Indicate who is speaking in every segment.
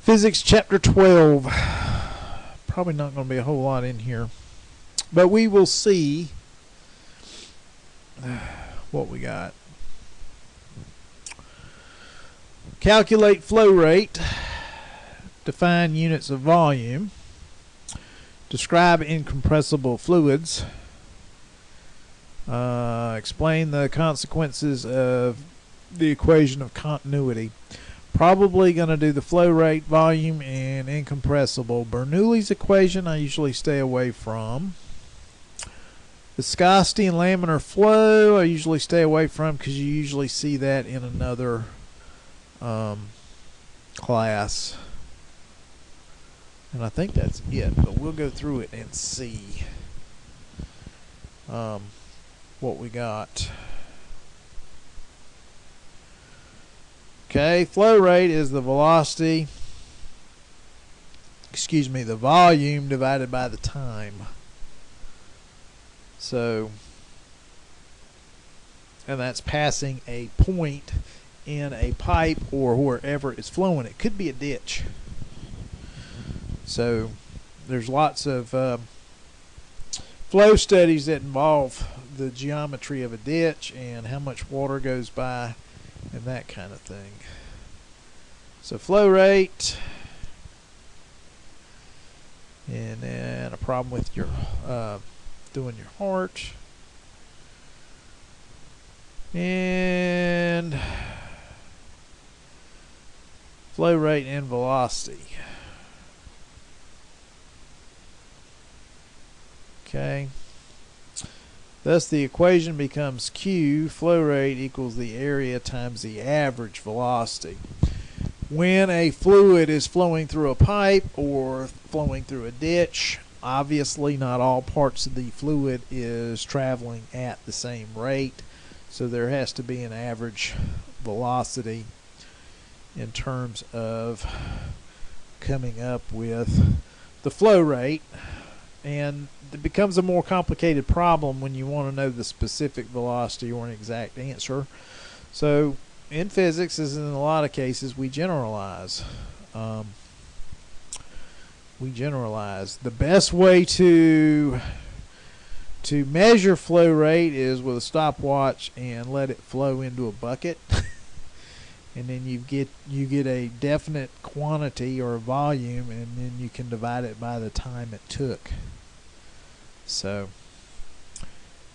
Speaker 1: Physics chapter 12. Probably not going to be a whole lot in here, but we will see what we got. Calculate flow rate. Define units of volume. Describe incompressible fluids. Explain the consequences of the equation of continuity. Probably going to do the flow rate, volume, and incompressible. Bernoulli's equation I usually stay away from. Viscosity and laminar flow I usually stay away from because you usually see that in another class. And I think that's it, but we'll go through it and see what we got. Okay, flow rate is the velocity, the volume divided by the time. So, and that's passing a point in a pipe or wherever it's flowing. It could be a ditch. So, there's lots of flow studies that involve the geometry of a ditch and how much water goes by and that kind of thing. So flow rate, and then a problem with your doing your heart, and flow rate and velocity. Okay. Thus the equation becomes Q, flow rate equals the area times the average velocity. When a fluid is flowing through a pipe or flowing through a ditch, obviously not all parts of the fluid is traveling at the same rate. So there has to be an average velocity in terms of coming up with the flow rate. And it becomes a more complicated problem when you want to know the specific velocity or an exact answer. So in physics, as in a lot of cases, we generalize. The best way to measure flow rate is with a stopwatch and let it flow into a bucket. And then you get a definite quantity or a volume, and then you can divide it by the time it took. So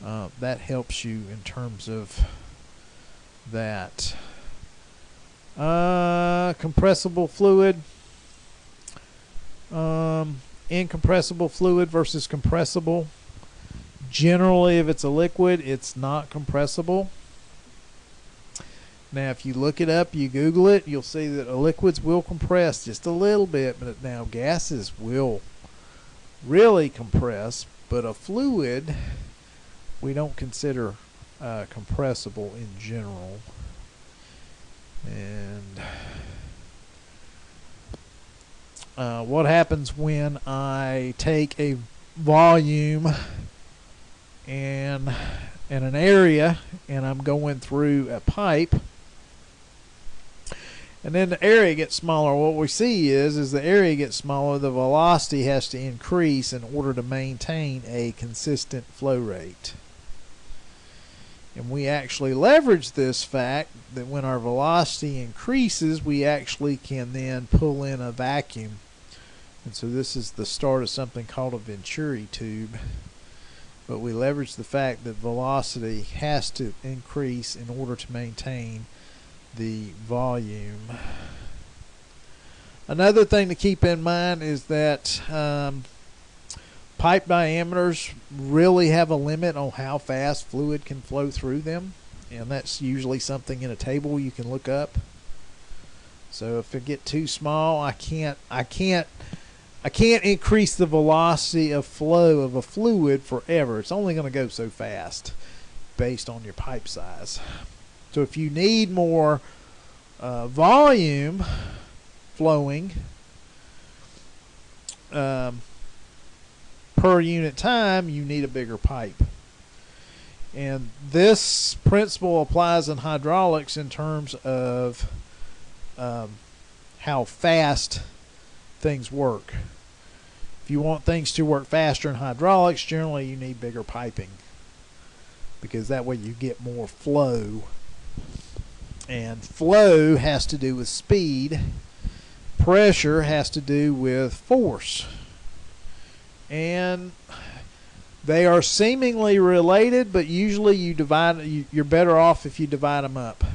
Speaker 1: that helps you in terms of that. Compressible fluid, incompressible fluid versus compressible. Generally, if it's a liquid, it's not compressible. Now, if you look it up, you Google it, you'll see that liquids will compress just a little bit, but now gases will really compress. But a fluid, we don't consider compressible in general. And what happens when I take a volume and an area and I'm going through a pipe, and then the area gets smaller? What we see is the area gets smaller, the velocity has to increase in order to maintain a consistent flow rate. And we actually leverage this fact that when our velocity increases, we actually can then pull in a vacuum. And so this is the start of something called a Venturi tube. But we leverage the fact that velocity has to increase in order to maintain the volume. Another thing to keep in mind is that pipe diameters really have a limit on how fast fluid can flow through them, and that's usually something in a table you can look up. So if it get too small, I can't increase the velocity of flow of a fluid forever. It's only going to go so fast based on your pipe size. So if you need more volume flowing per unit time, you need a bigger pipe. And this principle applies in hydraulics in terms of how fast things work. If you want things to work faster in hydraulics, generally you need bigger piping, because that way you get more flow. And flow has to do with speed. Pressure has to do with force. And they are seemingly related, but usually you're better off if you divide them up.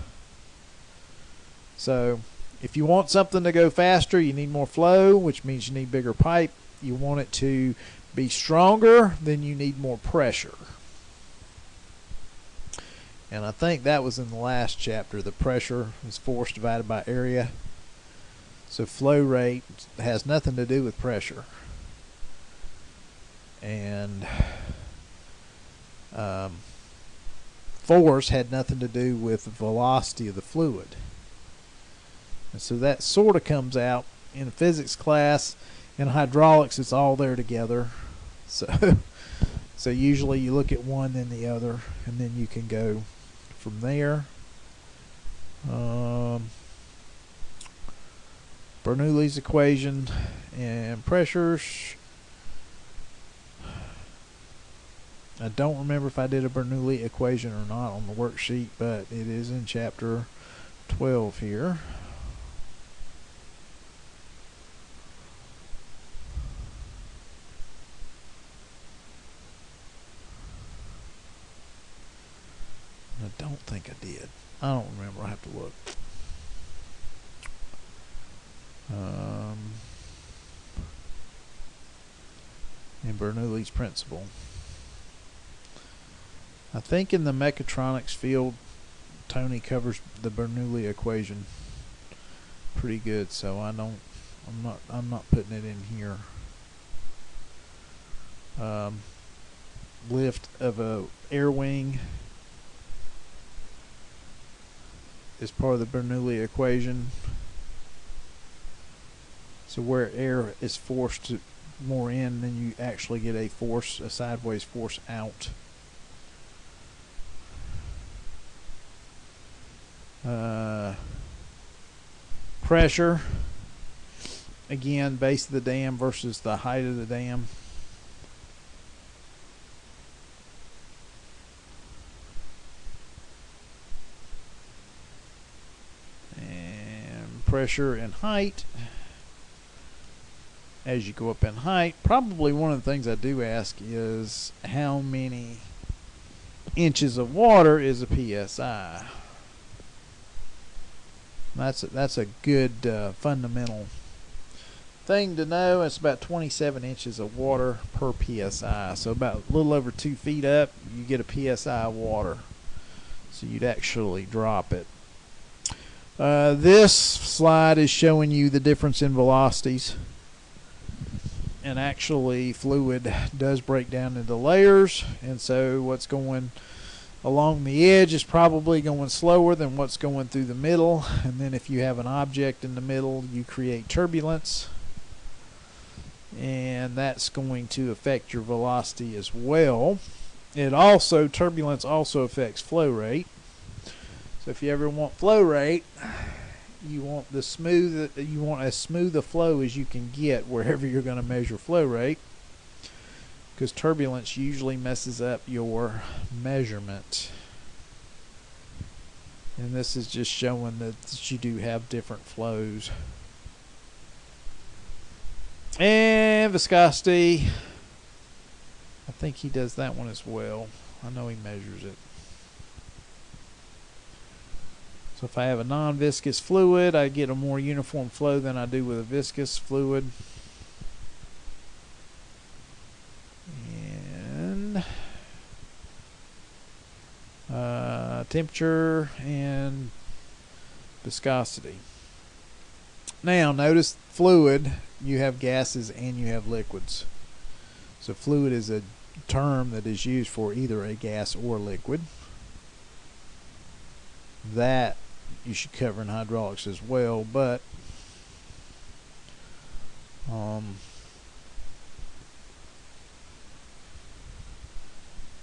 Speaker 1: So if you want something to go faster, you need more flow, which means you need bigger pipe. You want it to be stronger, then you need more pressure. And I think that was in the last chapter. The pressure is force divided by area. So flow rate has nothing to do with pressure. And force had nothing to do with the velocity of the fluid. And so that sort of comes out in a physics class. In hydraulics, it's all there together. So usually you look at one, then the other, and then you can go from there. Bernoulli's equation and pressures. I don't remember if I did a Bernoulli equation or not on the worksheet, but it is in chapter 12 here. I don't think I did. I don't remember. I have to look. And Bernoulli's principle. I think in the mechatronics field, Tony covers the Bernoulli equation pretty good, so I'm not putting it in here. Lift of a air wing is part of the Bernoulli equation. So where air is forced more in, then you actually get a sideways force out. Pressure, again, base of the dam versus the height of the dam. And pressure and height. As you go up in height, probably one of the things I do ask is how many inches of water is a PSI. That's a good fundamental thing to know. It's about 27 inches of water per PSI. So about a little over 2 feet up, you get a PSI of water. So you'd actually drop it. This slide is showing you the difference in velocities. And actually, fluid does break down into layers. And so what's going along the edge is probably going slower than what's going through the middle. And then if you have an object in the middle, you create turbulence. And that's going to affect your velocity as well. Turbulence also affects flow rate. So if you ever want flow rate, you want as smooth a flow as you can get wherever you're going to measure flow rate, because turbulence usually messes up your measurement. And this is just showing that you do have different flows. And viscosity, I think he does that one as well. I know he measures it. So if I have a non-viscous fluid, I get a more uniform flow than I do with a viscous fluid. And temperature and viscosity. Now notice fluid, you have gases and you have liquids. So fluid is a term that is used for either a gas or liquid. That you should cover in hydraulics as well, but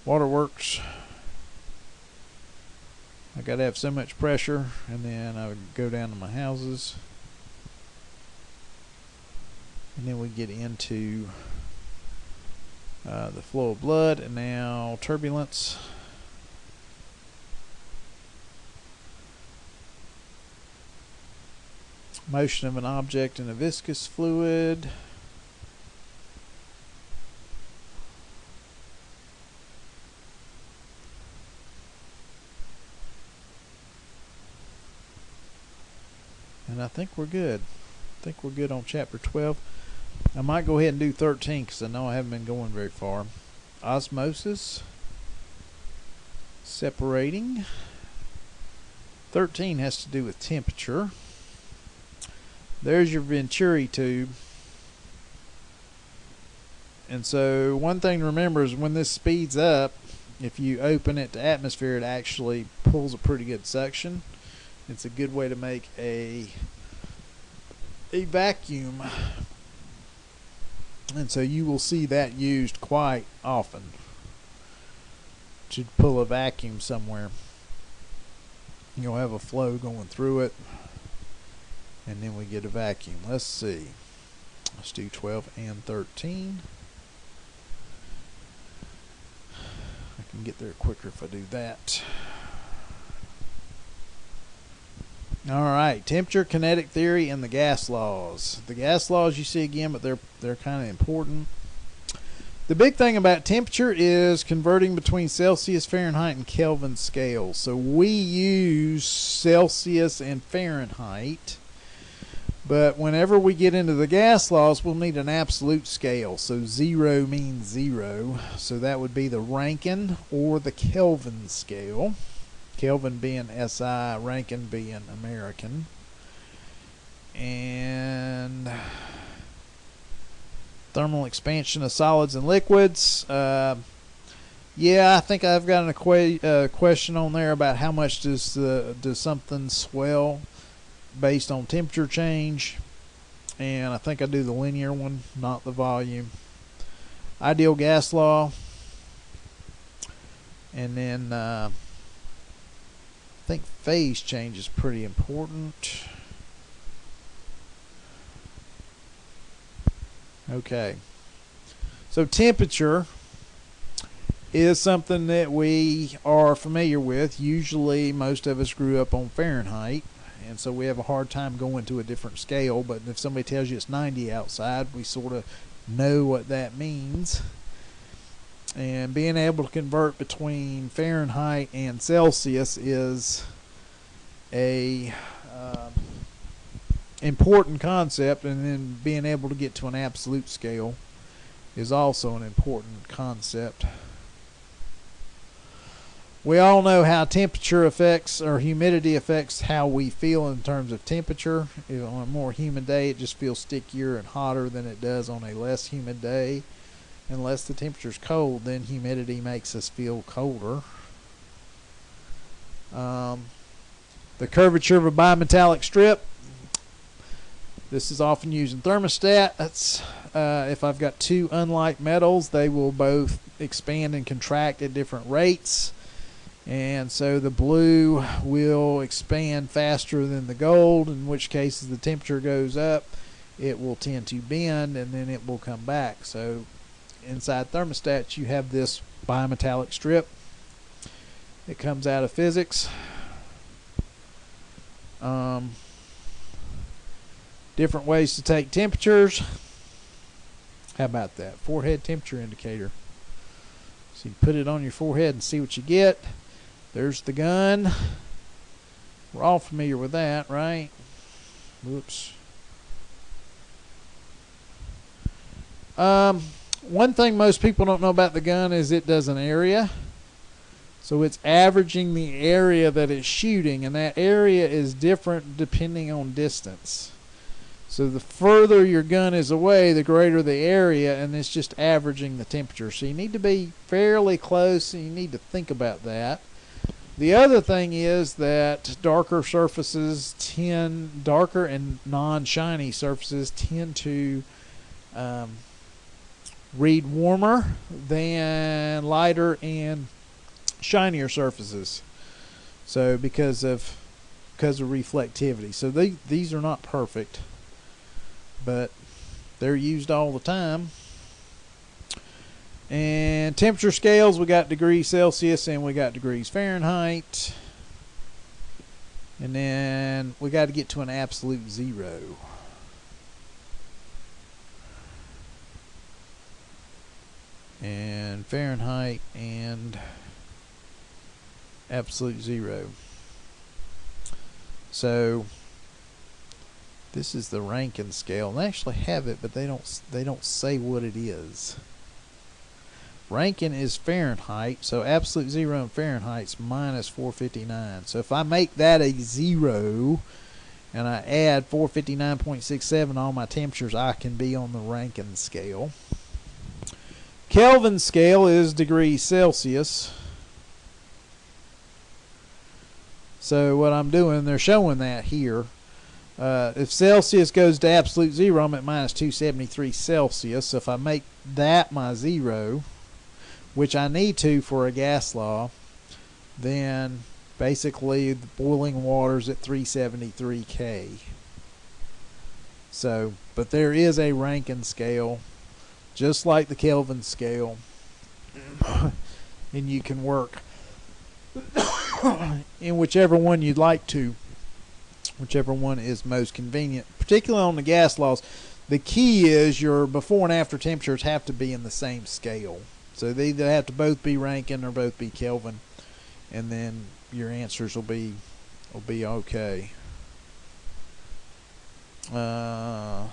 Speaker 1: waterworks, I gotta have so much pressure, and then I would go down to my houses. And then we get into the flow of blood, and now turbulence. Motion of an object in a viscous fluid. And I think we're good. I think we're good on chapter 12. I might go ahead and do 13 because I know I haven't been going very far. Osmosis. Separating. 13 has to do with temperature. There's your Venturi tube. And so one thing to remember is when this speeds up, if you open it to atmosphere, it actually pulls a pretty good suction. It's a good way to make a vacuum. And so you will see that used quite often to pull a vacuum somewhere. You'll have a flow going through it, and then we get a vacuum. Let's see. Let's do 12 and 13. I can get there quicker if I do that. Alright, temperature, kinetic theory, and the gas laws. The gas laws you see again, but they're kind of important. The big thing about temperature is converting between Celsius, Fahrenheit, and Kelvin scales. So we use Celsius and Fahrenheit, but whenever we get into the gas laws, we'll need an absolute scale. So 0 means 0. So that would be the Rankine or the Kelvin scale. Kelvin being SI, Rankine being American. And thermal expansion of solids and liquids. Yeah, I think I've got a question on there about how much does something swell based on temperature change. And I think I do the linear one, not the volume. Ideal gas law. And then I think phase change is pretty important. Okay, so temperature is something that we are familiar with. Usually most of us grew up on Fahrenheit, and so we have a hard time going to a different scale, but if somebody tells you it's 90 outside, we sort of know what that means. And being able to convert between Fahrenheit and Celsius is a important concept, and then being able to get to an absolute scale is also an important concept. We all know how temperature affects, or humidity affects, how we feel in terms of temperature. On a more humid day, it just feels stickier and hotter than it does on a less humid day. Unless the temperature's cold, then humidity makes us feel colder. The curvature of a bimetallic strip. This is often used in thermostat. That's if I've got two unlike metals, they will both expand and contract at different rates. And so the blue will expand faster than the gold, in which case as the temperature goes up, it will tend to bend and then it will come back. So inside thermostats, you have this bimetallic strip. It comes out of physics. Different ways to take temperatures. How about that? Forehead temperature indicator. So you put it on your forehead and see what you get. There's the gun. We're all familiar with that, right? Whoops. One thing most people don't know about the gun is it does an area. So it's averaging the area that it's shooting, and that area is different depending on distance. So the further your gun is away, the greater the area, and it's just averaging the temperature. So you need to be fairly close, and you need to think about that. The other thing is that darker and non-shiny surfaces tend to read warmer than lighter and shinier surfaces. So because of reflectivity. So these are not perfect, but They're used all the time. And temperature scales, we got degrees Celsius and we got degrees Fahrenheit. And then we got to get to an absolute zero. And Fahrenheit and absolute zero. So this is the Rankine scale. And they actually have it, but they don't say what it is. Rankine is Fahrenheit, so absolute zero in Fahrenheit is minus 459. So if I make that a zero and I add 459.67 all my temperatures, I can be on the Rankine scale. Kelvin scale is degrees Celsius. So what I'm doing, they're showing that here. If Celsius goes to absolute zero, I'm at minus 273 Celsius. So if I make that my zero, which I need to for a gas law, then basically the boiling water's at 373 K. So, but there is a Rankine scale, just like the Kelvin scale, and you can work in whichever one you'd like to, whichever one is most convenient, particularly on the gas laws. The key is your before and after temperatures have to be in the same scale. So they either have to both be Rankine or both be Kelvin, and then your answers will be okay. So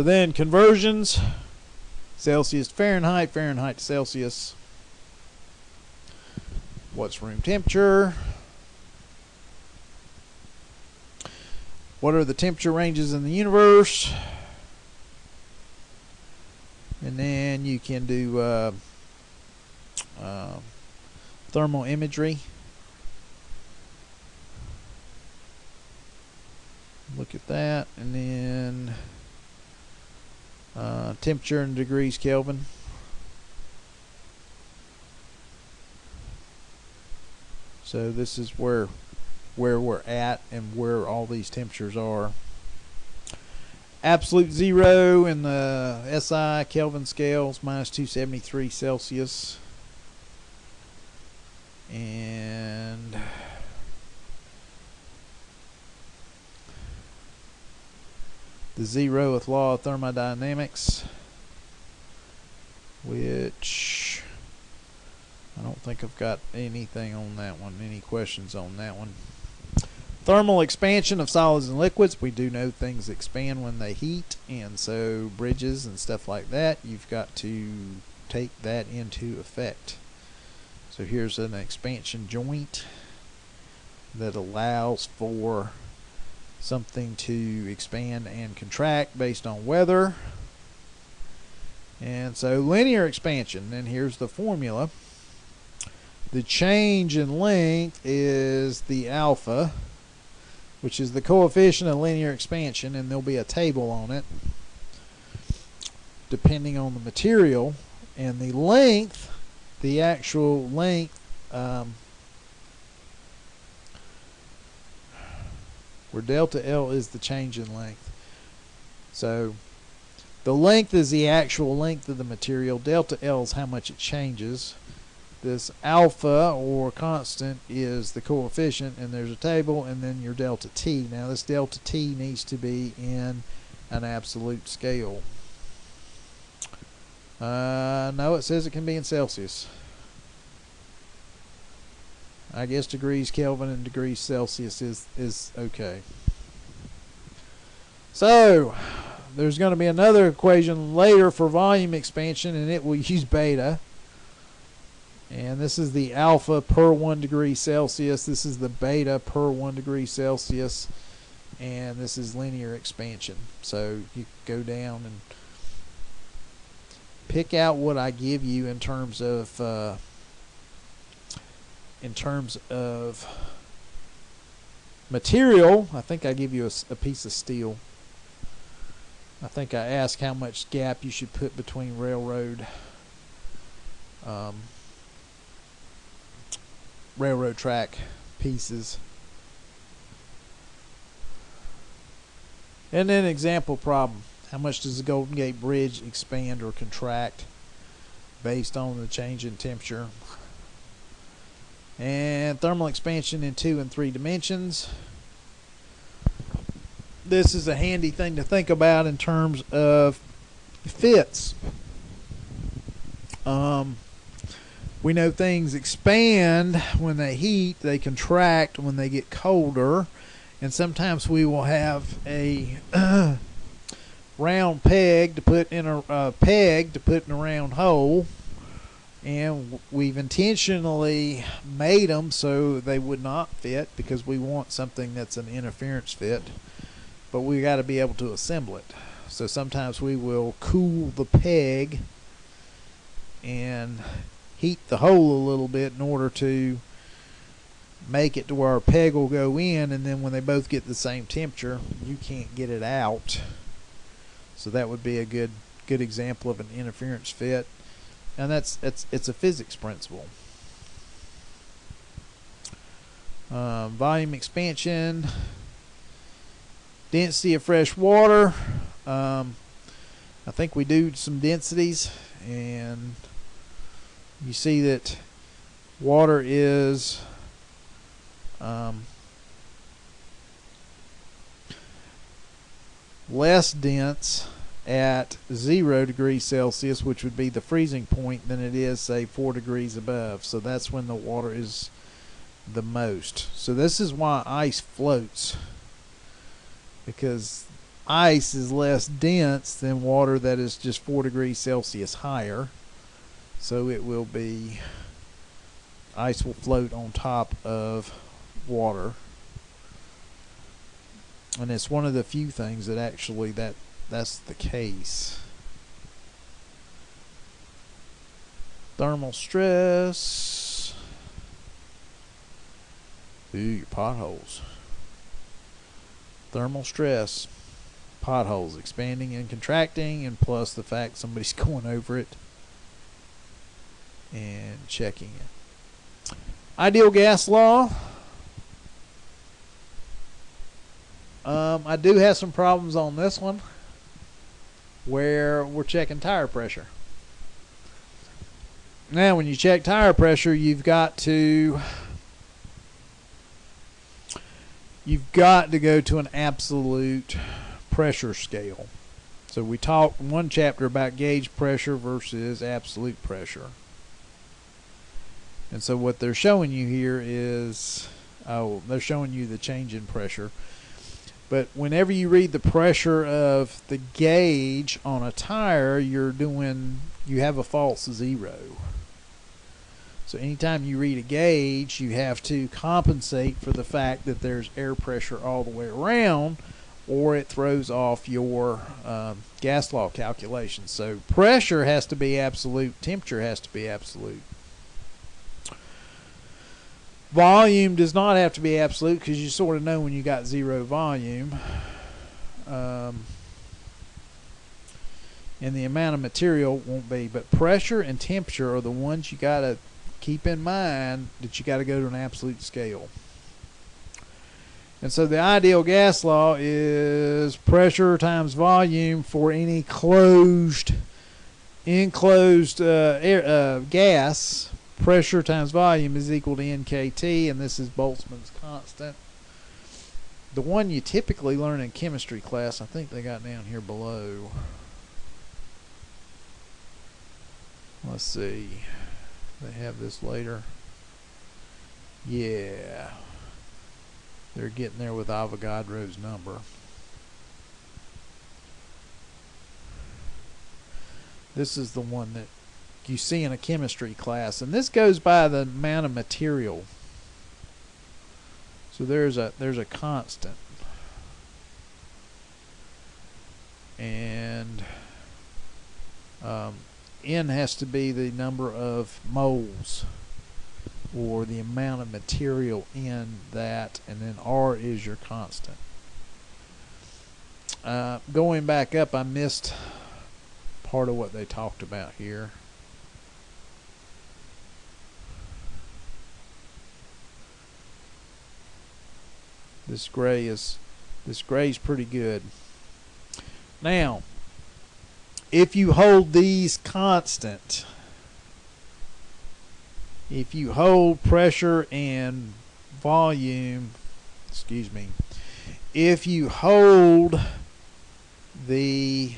Speaker 1: then conversions: Celsius to Fahrenheit, Fahrenheit to Celsius. What's room temperature? What are the temperature ranges in the universe? And then you can do thermal imagery. Look at that. And then temperature in degrees Kelvin. So this is where we're at and where all these temperatures are. Absolute zero in the SI Kelvin scales, minus 273 Celsius. And the 0th law of thermodynamics, which I don't think I've got anything on that one, any questions on that one. Thermal expansion of solids and liquids. We do know things expand when they heat, and so bridges and stuff like that, you've got to take that into effect. So here's an expansion joint that allows for something to expand and contract based on weather. And so linear expansion, and here's the formula. The change in length is the alpha, which is the coefficient of linear expansion, and there'll be a table on it depending on the material. And the length, the actual length, where delta L is the change in length. So the length is the actual length of the material. Delta L is how much it changes. This alpha or constant is the coefficient, and there's a table, and then your delta T. Now this delta T needs to be in an absolute scale. No, it says it can be in Celsius. I guess degrees Kelvin and degrees Celsius is okay. So there's going to be another equation later for volume expansion, and it will use beta. And this is the alpha per 1 degree Celsius. This is the beta per 1 degree Celsius. And this is linear expansion. So you go down and pick out what I give you in terms of material. I think I give you a piece of steel. I think I ask how much gap you should put between railroad track pieces. And then example problem. How much does the Golden Gate Bridge expand or contract based on the change in temperature? And thermal expansion in 2 and 3 dimensions. This is a handy thing to think about in terms of fits. We know things expand when they heat, they contract when they get colder, and sometimes we will have a round peg to put in a round hole, and we've intentionally made them so they would not fit because we want something that's an interference fit, but we got to be able to assemble it. So sometimes we will cool the peg and heat the hole a little bit in order to make it to where our peg will go in, and then when they both get the same temperature, you can't get it out. So that would be a good example of an interference fit, and it's a physics principle. Volume expansion, density of fresh water. I think we do some densities, and you see that water is less dense at 0 degrees Celsius, which would be the freezing point, than it is, say, 4 degrees above. So that's when the water is the most. So this is why ice floats, because ice is less dense than water that is just 4 degrees Celsius higher. So it will be, ice will float on top of water. And it's one of the few things that actually that's the case. Thermal stress. Ooh, your potholes. Thermal stress. Potholes expanding and contracting, and plus the fact somebody's going over it and checking it. Ideal gas law. I do have some problems on this one where we're checking tire pressure. Now, when you check tire pressure, you've got to go to an absolute pressure scale. So we talked in one chapter about gauge pressure versus absolute pressure. And so what they're showing you here is, they're showing you the change in pressure. But whenever you read the pressure of the gauge on a tire, you have a false 0. So anytime you read a gauge, you have to compensate for the fact that there's air pressure all the way around, or it throws off your gas law calculations. So pressure has to be absolute, temperature has to be absolute. Volume does not have to be absolute, because you sort of know when you got 0 volume. And the amount of material won't be. But pressure and temperature are the ones you got to keep in mind, that you got to go to an absolute scale. And so the ideal gas law is pressure times volume for any enclosed gas. Pressure times volume is equal to NKT, and this is Boltzmann's constant. The one you typically learn in chemistry class, I think they got down here below. Let's see. They have this later. Yeah. They're getting there with Avogadro's number. This is the one that you see in a chemistry class, and this goes by the amount of material. So there's a constant, and N has to be the number of moles, or the amount of material in that, and then R is your constant. Going back up, I missed part of what they talked about here. This gray is pretty good. Now, if you hold these constant, if you hold pressure and volume, excuse me, if you hold the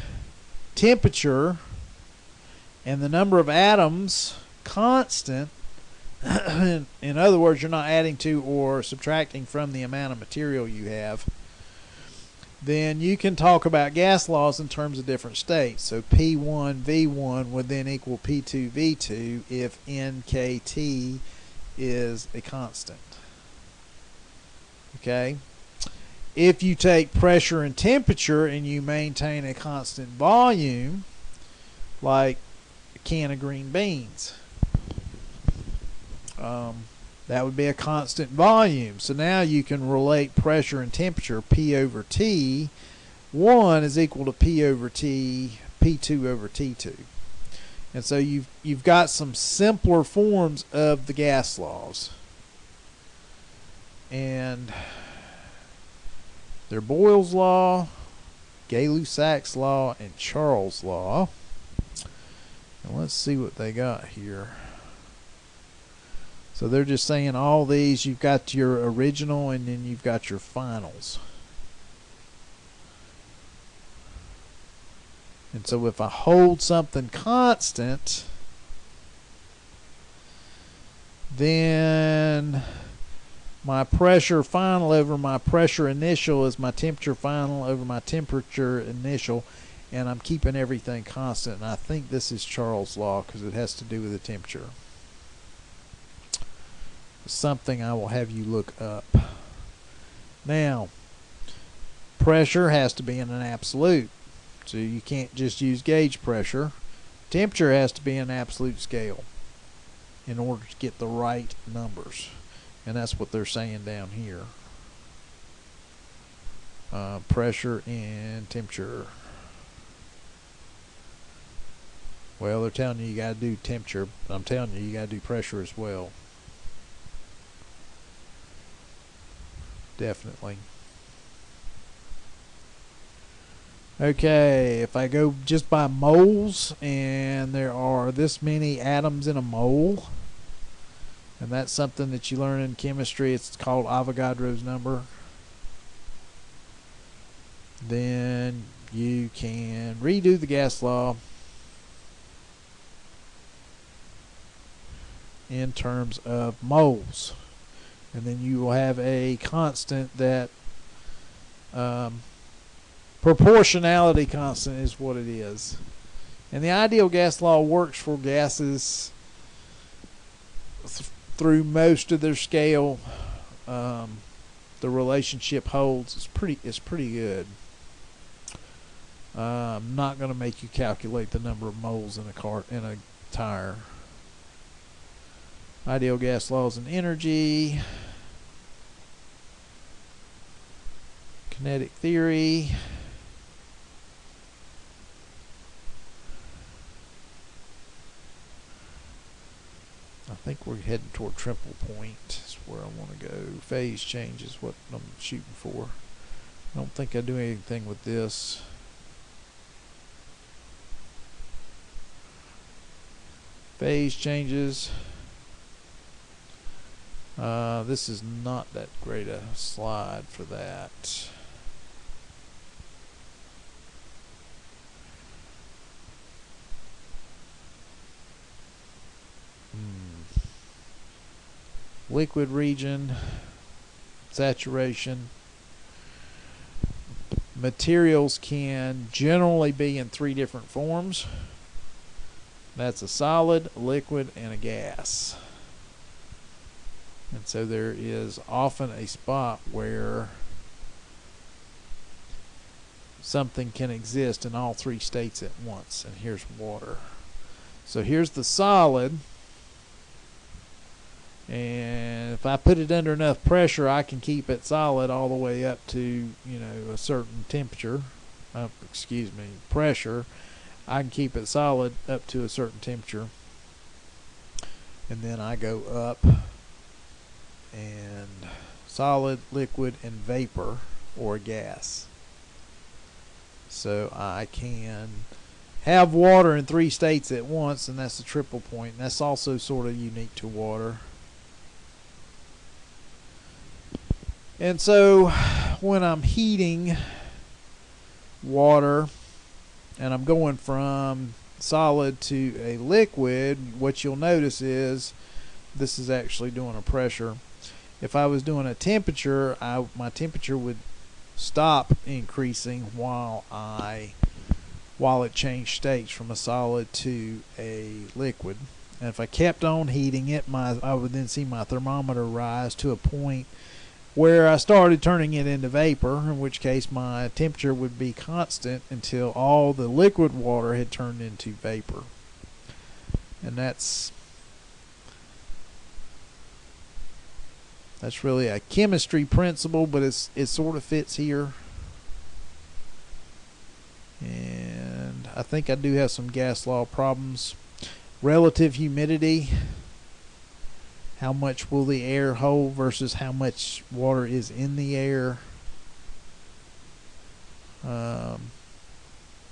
Speaker 1: temperature and the number of atoms constant, in other words, you're not adding to or subtracting from the amount of material you have, then you can talk about gas laws in terms of different states. So P1V1 would then equal P2V2 if NKT is a constant. Okay? If you take pressure and temperature and you maintain a constant volume, like a can of green beans, that would be a constant volume. So now you can relate pressure and temperature. P over T 1 is equal to P over T P2 over T2. And so you've got some simpler forms of the gas laws. And they're Boyle's law, Gay-Lussac's law, and Charles' law. And let's see what they got here. So they're just saying all these, you've got your original and then you've got your finals. And so if I hold something constant, then my pressure final over my pressure initial is my temperature final over my temperature initial, and I'm keeping everything constant. And I think this is Charles' law because it has to do with the temperature. Something I will have you look up. Now, pressure has to be in an absolute, so you can't just use gauge pressure. Temperature has to be an absolute scale in order to get the right numbers, and that's what they're saying down here. Pressure and temperature. Well, they're telling you got to do temperature, but I'm telling you got to do pressure as well. Definitely. Okay, if I go just by moles, and there are this many atoms in a mole, and that's something that you learn in chemistry, it's called Avogadro's number, then you can redo the gas law in terms of moles. And then you will have a constant that proportionality constant is what it is. And the ideal gas law works for gases through most of their scale. The relationship holds. It's pretty good. I'm not going to make you calculate the number of moles in a tire. Ideal gas laws and energy. Kinetic theory. I think we're heading toward triple point. Is where I want to go. Phase change is what I'm shooting for. I don't think I do anything with this. Phase changes. This is not that great a slide for that. Liquid region, saturation. Materials can generally be in three different forms. That's a solid, a liquid, and a gas. And so there is often a spot where something can exist in all three states at once. And here's water. So here's the solid. And if I put it under enough pressure, I can keep it solid all the way up to, a certain temperature. Pressure. I can keep it solid up to a certain temperature. And then I go up and solid, liquid, and vapor or gas. So I can have water in 3 states at once, and that's the triple point. And that's also sort of unique to water. And so when I'm heating water and I'm going from solid to a liquid, what you'll notice is this is actually doing a pressure. If I was doing a temperature, my temperature would stop increasing while it changed states from a solid to a liquid. And if I kept on heating it, I would then see my thermometer rise to a point where I started turning it into vapor, in which case my temperature would be constant until all the liquid water had turned into vapor. And that's really a chemistry principle, but it sort of fits here. And I think I do have some gas law problems. Relative humidity. How much will the air hold versus how much water is in the air?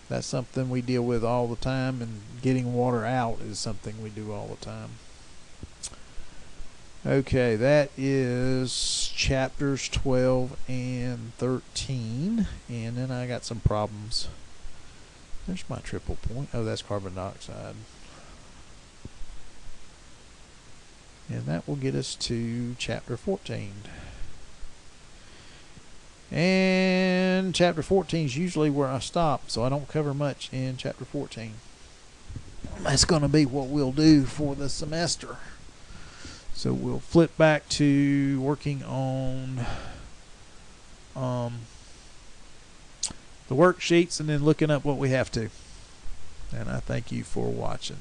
Speaker 1: That's something we deal with all the time, and getting water out is something we do all the time. Okay, that is chapters 12 and 13. And then I got some problems. There's my triple point. Oh, that's carbon dioxide. And that will get us to chapter 14. And chapter 14 is usually where I stop, so I don't cover much in chapter 14. That's going to be what we'll do for the semester. So we'll flip back to working on the worksheets and then looking up what we have to. And I thank you for watching.